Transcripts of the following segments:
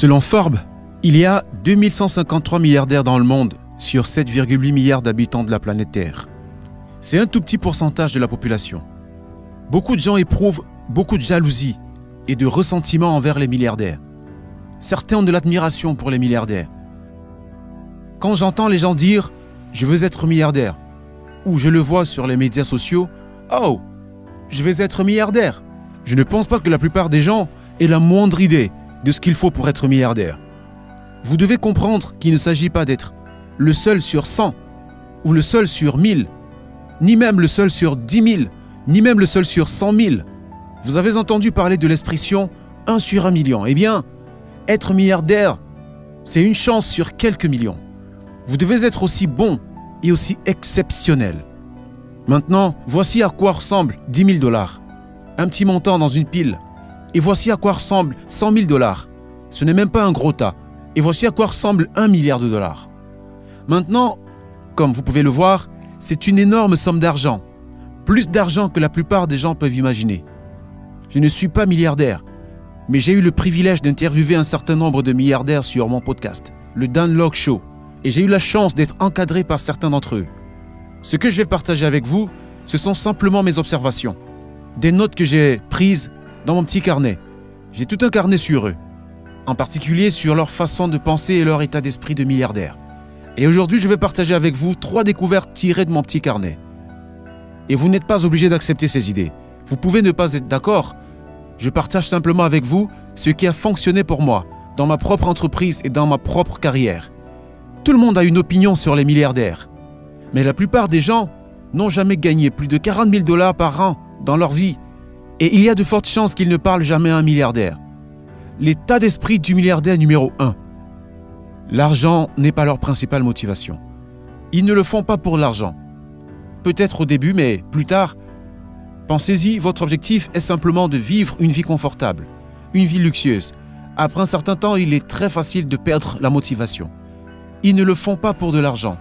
Selon Forbes, il y a 2153 milliardaires dans le monde sur 7,8 milliards d'habitants de la planète Terre. C'est un tout petit pourcentage de la population. Beaucoup de gens éprouvent beaucoup de jalousie et de ressentiment envers les milliardaires. Certains ont de l'admiration pour les milliardaires. Quand j'entends les gens dire « je veux être milliardaire » ou je le vois sur les médias sociaux « oh, je vais être milliardaire », je ne pense pas que la plupart des gens aient la moindre idée de ce qu'il faut pour être milliardaire. Vous devez comprendre qu'il ne s'agit pas d'être le seul sur 100 ou le seul sur 1000, ni même le seul sur 10 000, ni même le seul sur 100 000. Vous avez entendu parler de l'expression 1 sur 1 million. Eh bien, être milliardaire, c'est une chance sur quelques millions. Vous devez être aussi bon et aussi exceptionnel. Maintenant, voici à quoi ressemble 10 000 $. Un petit montant dans une pile. Et voici à quoi ressemble 100 000 $. Ce n'est même pas un gros tas. Et voici à quoi ressemble 1 milliard de dollars. Maintenant, comme vous pouvez le voir, c'est une énorme somme d'argent. Plus d'argent que la plupart des gens peuvent imaginer. Je ne suis pas milliardaire, mais j'ai eu le privilège d'interviewer un certain nombre de milliardaires sur mon podcast, le Dan Lok Show, et j'ai eu la chance d'être encadré par certains d'entre eux. Ce que je vais partager avec vous, ce sont simplement mes observations, des notes que j'ai prises dans mon petit carnet. J'ai tout un carnet sur eux, en particulier sur leur façon de penser et leur état d'esprit de milliardaire. Et aujourd'hui, je vais partager avec vous 3 découvertes tirées de mon petit carnet. Et vous n'êtes pas obligé d'accepter ces idées. Vous pouvez ne pas être d'accord. Je partage simplement avec vous ce qui a fonctionné pour moi, dans ma propre entreprise et dans ma propre carrière. Tout le monde a une opinion sur les milliardaires. Mais la plupart des gens n'ont jamais gagné plus de 40 000 $ par an dans leur vie. Et il y a de fortes chances qu'ils ne parlent jamais à un milliardaire. L'état d'esprit du milliardaire numéro 1. L'argent n'est pas leur principale motivation. Ils ne le font pas pour l'argent. Peut-être au début, mais plus tard, pensez-y, votre objectif est simplement de vivre une vie confortable, une vie luxueuse. Après un certain temps, il est très facile de perdre la motivation. Ils ne le font pas pour de l'argent.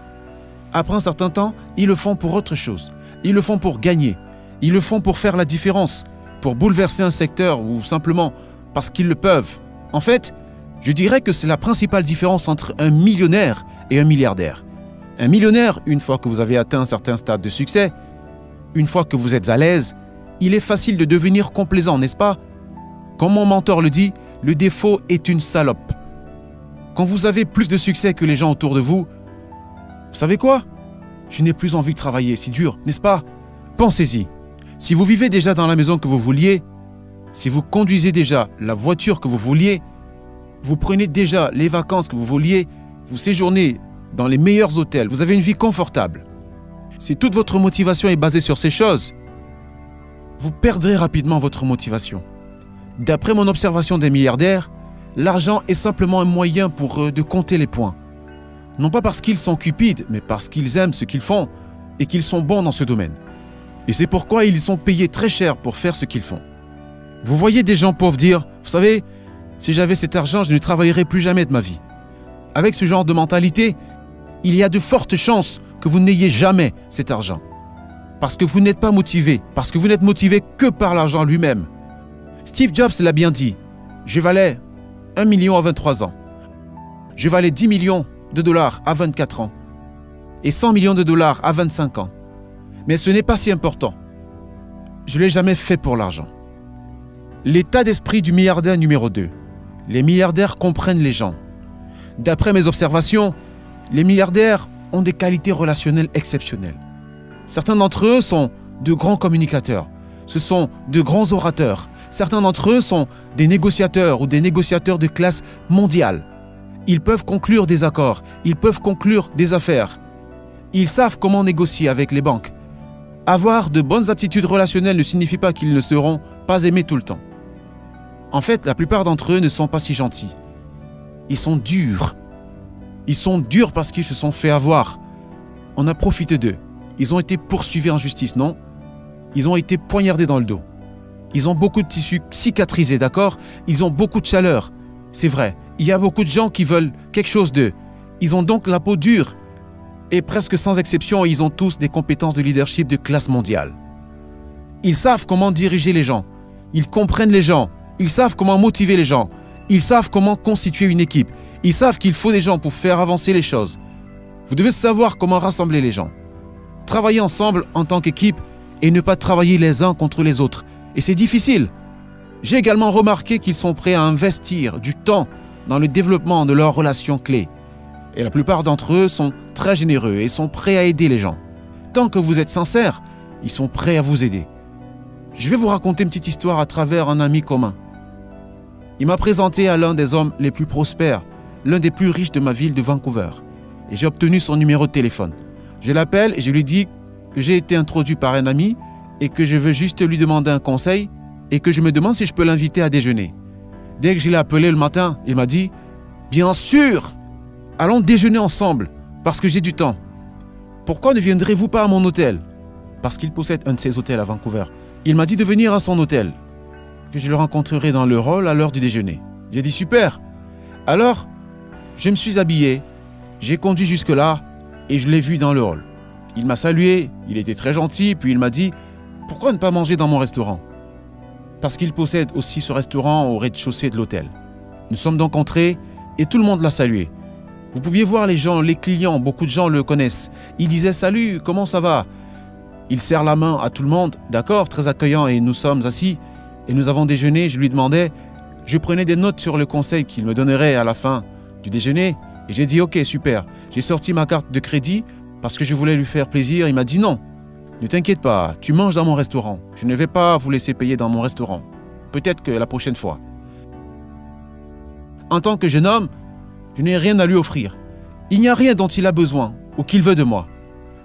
Après un certain temps, ils le font pour autre chose. Ils le font pour gagner. Ils le font pour faire la différence, pour bouleverser un secteur ou simplement parce qu'ils le peuvent. En fait, je dirais que c'est la principale différence entre un millionnaire et un milliardaire. Un millionnaire, une fois que vous avez atteint un certain stade de succès, une fois que vous êtes à l'aise, il est facile de devenir complaisant, n'est-ce pas? Comme mon mentor le dit, le défaut est une salope. Quand vous avez plus de succès que les gens autour de vous, vous savez quoi? Je n'ai plus envie de travailler, c'est dur, n'est-ce pas? Pensez-y. Si vous vivez déjà dans la maison que vous vouliez, si vous conduisez déjà la voiture que vous vouliez, vous prenez déjà les vacances que vous vouliez, vous séjournez dans les meilleurs hôtels, vous avez une vie confortable. Si toute votre motivation est basée sur ces choses, vous perdrez rapidement votre motivation. D'après mon observation des milliardaires, l'argent est simplement un moyen pour eux de compter les points. Non pas parce qu'ils sont cupides, mais parce qu'ils aiment ce qu'ils font et qu'ils sont bons dans ce domaine. Et c'est pourquoi ils sont payés très cher pour faire ce qu'ils font. Vous voyez des gens pauvres dire « Vous savez, si j'avais cet argent, je ne travaillerais plus jamais de ma vie. » Avec ce genre de mentalité, il y a de fortes chances que vous n'ayez jamais cet argent. Parce que vous n'êtes pas motivé, parce que vous n'êtes motivé que par l'argent lui-même. Steve Jobs l'a bien dit, je valais 1 million à 23 ans. Je valais 10 millions de dollars à 24 ans. Et 100 millions de dollars à 25 ans. Mais ce n'est pas si important. Je ne l'ai jamais fait pour l'argent. L'état d'esprit du milliardaire numéro 2. Les milliardaires comprennent les gens. D'après mes observations, les milliardaires ont des qualités relationnelles exceptionnelles. Certains d'entre eux sont de grands communicateurs. Ce sont de grands orateurs. Certains d'entre eux sont des négociateurs ou des négociateurs de classe mondiale. Ils peuvent conclure des accords. Ils peuvent conclure des affaires. Ils savent comment négocier avec les banques. Avoir de bonnes aptitudes relationnelles ne signifie pas qu'ils ne seront pas aimés tout le temps. En fait, la plupart d'entre eux ne sont pas si gentils. Ils sont durs. Ils sont durs parce qu'ils se sont fait avoir. On a profité d'eux. Ils ont été poursuivis en justice, non? Ils ont été poignardés dans le dos. Ils ont beaucoup de tissus cicatrisés, d'accord? Ils ont beaucoup de chaleur. C'est vrai, il y a beaucoup de gens qui veulent quelque chose d'eux. Ils ont donc la peau dure. Et presque sans exception, ils ont tous des compétences de leadership de classe mondiale. Ils savent comment diriger les gens. Ils comprennent les gens. Ils savent comment motiver les gens. Ils savent comment constituer une équipe. Ils savent qu'il faut des gens pour faire avancer les choses. Vous devez savoir comment rassembler les gens. Travailler ensemble en tant qu'équipe et ne pas travailler les uns contre les autres. Et c'est difficile. J'ai également remarqué qu'ils sont prêts à investir du temps dans le développement de leurs relations clés. Et la plupart d'entre eux sont très généreux et sont prêts à aider les gens. Tant que vous êtes sincère, ils sont prêts à vous aider. Je vais vous raconter une petite histoire à travers un ami commun. Il m'a présenté à l'un des hommes les plus prospères, l'un des plus riches de ma ville de Vancouver. Et j'ai obtenu son numéro de téléphone. Je l'appelle et je lui dis que j'ai été introduit par un ami et que je veux juste lui demander un conseil et que je me demande si je peux l'inviter à déjeuner. Dès que je l'ai appelé le matin, il m'a dit « Bien sûr, allons déjeuner ensemble parce que j'ai du temps. Pourquoi ne viendrez-vous pas à mon hôtel ?» Parce qu'il possède un de ses hôtels à Vancouver. Il m'a dit de venir à son hôtel, que je le rencontrerai dans le hall à l'heure du déjeuner. J'ai dit « Super !» Alors, je me suis habillé, j'ai conduit jusque-là et je l'ai vu dans le hall. Il m'a salué, il était très gentil, puis il m'a dit « Pourquoi ne pas manger dans mon restaurant ?» Parce qu'il possède aussi ce restaurant au rez-de-chaussée de l'hôtel. Nous sommes donc entrés et tout le monde l'a salué. Vous pouviez voir les gens, les clients, beaucoup de gens le connaissent. Il disait « Salut, comment ça va ?» Il serre la main à tout le monde, d'accord, très accueillant, et nous sommes assis et nous avons déjeuné. Je lui demandais, je prenais des notes sur le conseil qu'il me donnerait à la fin du déjeuner et j'ai dit « Ok, super ». J'ai sorti ma carte de crédit parce que je voulais lui faire plaisir. Il m'a dit « Non, ne t'inquiète pas, tu manges dans mon restaurant. Je ne vais pas vous laisser payer dans mon restaurant. Peut-être que la prochaine fois. » En tant que jeune homme, je n'ai rien à lui offrir. Il n'y a rien dont il a besoin ou qu'il veut de moi.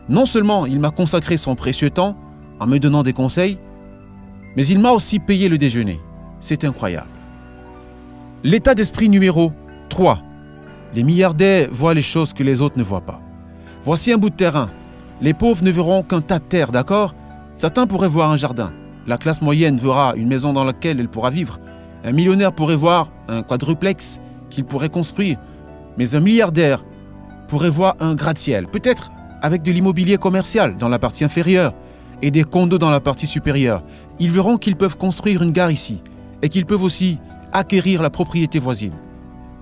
Non seulement il m'a consacré son précieux temps en me donnant des conseils, mais il m'a aussi payé le déjeuner. C'est incroyable. L'état d'esprit numéro 3. Les milliardaires voient les choses que les autres ne voient pas. Voici un bout de terrain. Les pauvres ne verront qu'un tas de terre, d'accord? Certains pourraient voir un jardin. La classe moyenne verra une maison dans laquelle elle pourra vivre. Un millionnaire pourrait voir un quadruplex qu'il pourrait construire. Mais un milliardaire pourrait voir un gratte-ciel, peut-être avec de l'immobilier commercial dans la partie inférieure et des condos dans la partie supérieure. Ils verront qu'ils peuvent construire une gare ici et qu'ils peuvent aussi acquérir la propriété voisine.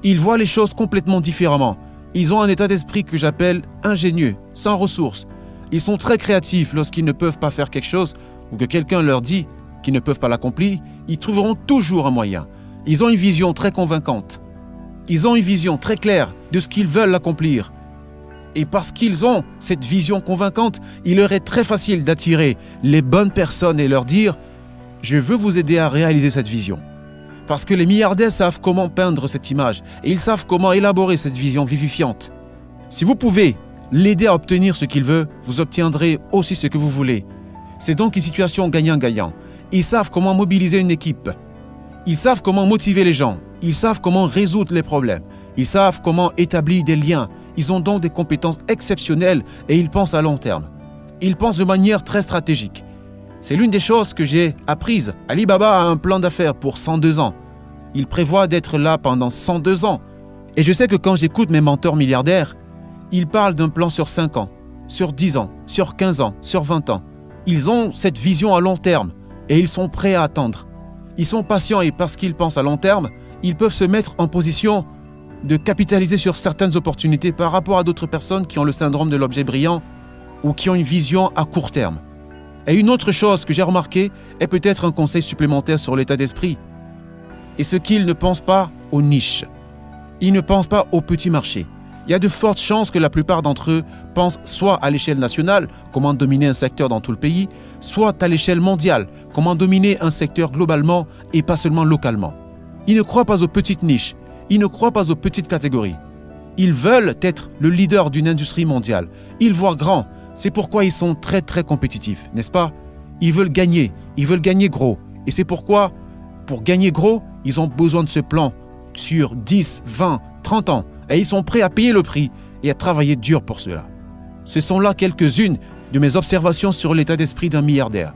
Ils voient les choses complètement différemment. Ils ont un état d'esprit que j'appelle ingénieux, sans ressources. Ils sont très créatifs lorsqu'ils ne peuvent pas faire quelque chose ou que quelqu'un leur dit qu'ils ne peuvent pas l'accomplir. Ils trouveront toujours un moyen. Ils ont une vision très convaincante. Ils ont une vision très claire de ce qu'ils veulent accomplir. Et parce qu'ils ont cette vision convaincante, il leur est très facile d'attirer les bonnes personnes et leur dire « Je veux vous aider à réaliser cette vision ». Parce que les milliardaires savent comment peindre cette image et ils savent comment élaborer cette vision vivifiante. Si vous pouvez l'aider à obtenir ce qu'il veut, vous obtiendrez aussi ce que vous voulez. C'est donc une situation gagnant-gagnant. Ils savent comment mobiliser une équipe. Ils savent comment motiver les gens. Ils savent comment résoudre les problèmes. Ils savent comment établir des liens. Ils ont donc des compétences exceptionnelles et ils pensent à long terme. Ils pensent de manière très stratégique. C'est l'une des choses que j'ai apprises. Alibaba a un plan d'affaires pour 102 ans. Il prévoit d'être là pendant 102 ans. Et je sais que quand j'écoute mes mentors milliardaires, ils parlent d'un plan sur 5 ans, sur 10 ans, sur 15 ans, sur 20 ans. Ils ont cette vision à long terme et ils sont prêts à attendre. Ils sont patients et parce qu'ils pensent à long terme, ils peuvent se mettre en position de capitaliser sur certaines opportunités par rapport à d'autres personnes qui ont le syndrome de l'objet brillant ou qui ont une vision à court terme. Et une autre chose que j'ai remarqué est peut-être un conseil supplémentaire sur l'état d'esprit. Et ce qu'ils ne pensent pas aux niches. Ils ne pensent pas au petit marché. Il y a de fortes chances que la plupart d'entre eux pensent soit à l'échelle nationale, comment dominer un secteur dans tout le pays, soit à l'échelle mondiale, comment dominer un secteur globalement et pas seulement localement. Ils ne croient pas aux petites niches. Ils ne croient pas aux petites catégories. Ils veulent être le leader d'une industrie mondiale. Ils voient grand. C'est pourquoi ils sont très compétitifs, n'est-ce pas? Ils veulent gagner gros. Et c'est pourquoi, pour gagner gros, ils ont besoin de ce plan sur 10, 20, 30 ans. Et ils sont prêts à payer le prix et à travailler dur pour cela. Ce sont là quelques-unes de mes observations sur l'état d'esprit d'un milliardaire.